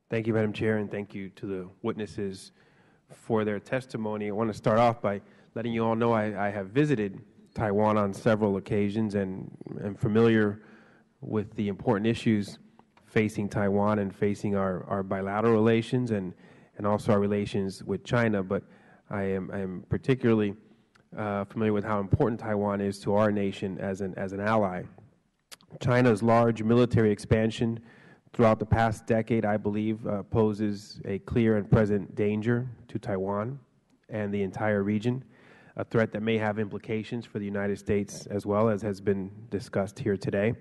Thank you, Madam Chair, and thank you to the witnesses for their testimony. I want to start off by letting you all know I have visited Taiwan on several occasions and am familiar with the important issues facing Taiwan and facing our bilateral relations and also our relations with China. But I am particularly familiar with how important Taiwan is to our nation as an ally. China's large military expansion throughout the past decade, I believe, poses a clear and present danger to Taiwan and the entire region, a threat that may have implications for the United States as well, as has been discussed here today.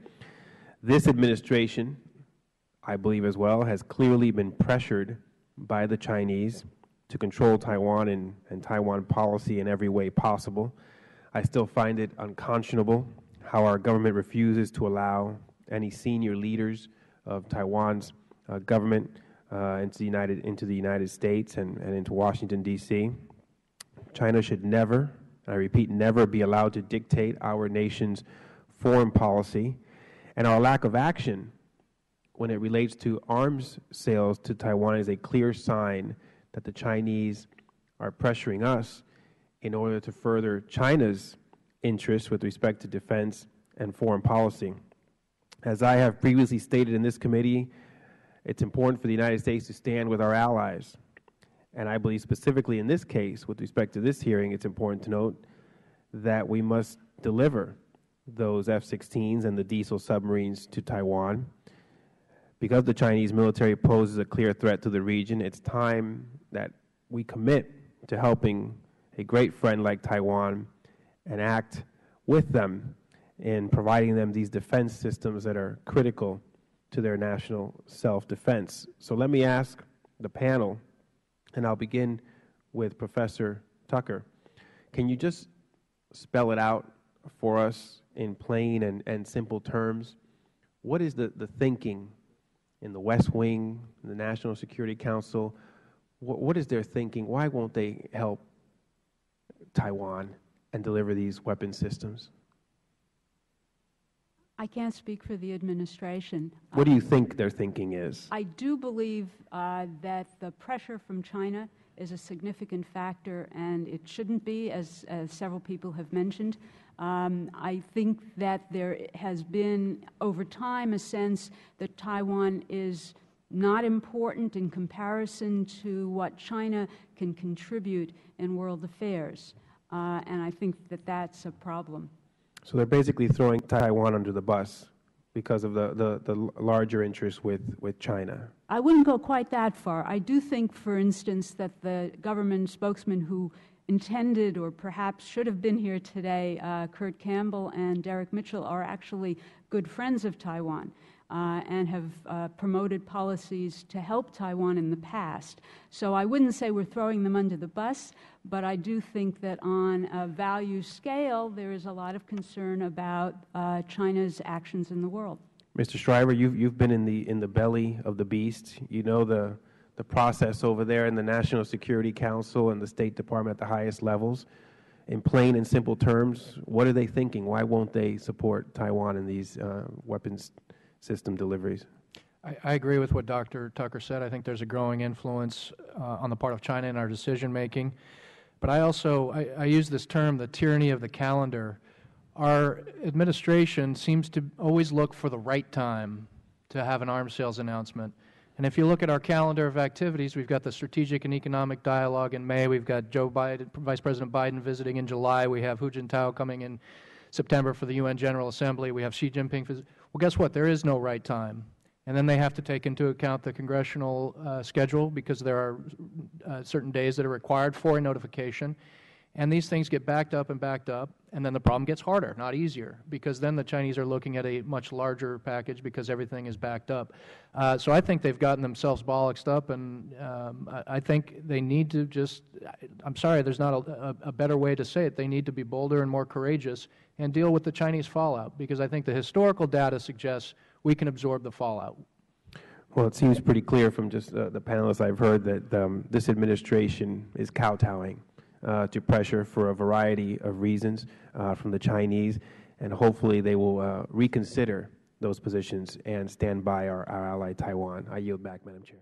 This administration, I believe as well, has clearly been pressured by the Chinese to control Taiwan and Taiwan policy in every way possible. I still find it unconscionable how our government refuses to allow any senior leaders of Taiwan's government into the United States and into Washington, D.C. China should never, I repeat, never be allowed to dictate our nation's foreign policy, and our lack of action when it relates to arms sales to Taiwan is a clear sign that the Chinese are pressuring us in order to further China's interests with respect to defense and foreign policy. As I have previously stated in this committee, it's important for the United States to stand with our allies. And I believe specifically in this case, with respect to this hearing, it's important to note that we must deliver those F-16s and the diesel submarines to Taiwan. Because the Chinese military poses a clear threat to the region, it's time that we commit to helping a great friend like Taiwan and act with them in providing them these defense systems that are critical to their national self-defense. So let me ask the panel, and I'll begin with Professor Tucker. Can you just spell it out for us in plain and simple terms? What is the thinking in the West Wing, in the National Security Council? What is their thinking? Why won't they help Taiwan and deliver these weapon systems? I can't speak for the administration. What do you think their thinking is? I do believe that the pressure from China is a significant factor, and it shouldn't be, as several people have mentioned. I think that there has been, over time, a sense that Taiwan is not important in comparison to what China can contribute in world affairs. And I think that that's a problem. So they're basically throwing Taiwan under the bus because of the larger interest with China. I wouldn't go quite that far. I do think, for instance, that the government spokesman who intended or perhaps should have been here today, Kurt Campbell and Derek Mitchell, are actually good friends of Taiwan and have promoted policies to help Taiwan in the past. So I wouldn't say we're throwing them under the bus, but I do think that on a value scale, there is a lot of concern about China's actions in the world. Mr. Shriver, you've been in the belly of the beast. You know the process over there in the National Security Council and the State Department at the highest levels. In plain and simple terms, what are they thinking? Why won't they support Taiwan in these weapons system deliveries? I agree with what Dr. Tucker said. I think there's a growing influence on the part of China in our decision making. But I also use this term, the tyranny of the calendar. Our administration seems to always look for the right time to have an arms sales announcement. And if you look at our calendar of activities, we've got the Strategic and Economic Dialogue in May. We've got Vice President Biden visiting in July. We have Hu Jintao coming in September for the UN General Assembly. We have Xi Jinping. Well, guess what? There is no right time. And then they have to take into account the congressional schedule, because there are certain days that are required for a notification. And these things get backed up, and then the problem gets harder, not easier, because then the Chinese are looking at a much larger package because everything is backed up. So I think they've gotten themselves bollocksed up, and I think they need to just, I'm sorry, there's not a better way to say it, they need to be bolder and more courageous and deal with the Chinese fallout, because I think the historical data suggests we can absorb the fallout. Well, it seems pretty clear from just the panelists I've heard that this administration is kowtowing to pressure for a variety of reasons from the Chinese, and hopefully they will reconsider those positions and stand by our ally Taiwan. I yield back, Madam Chair.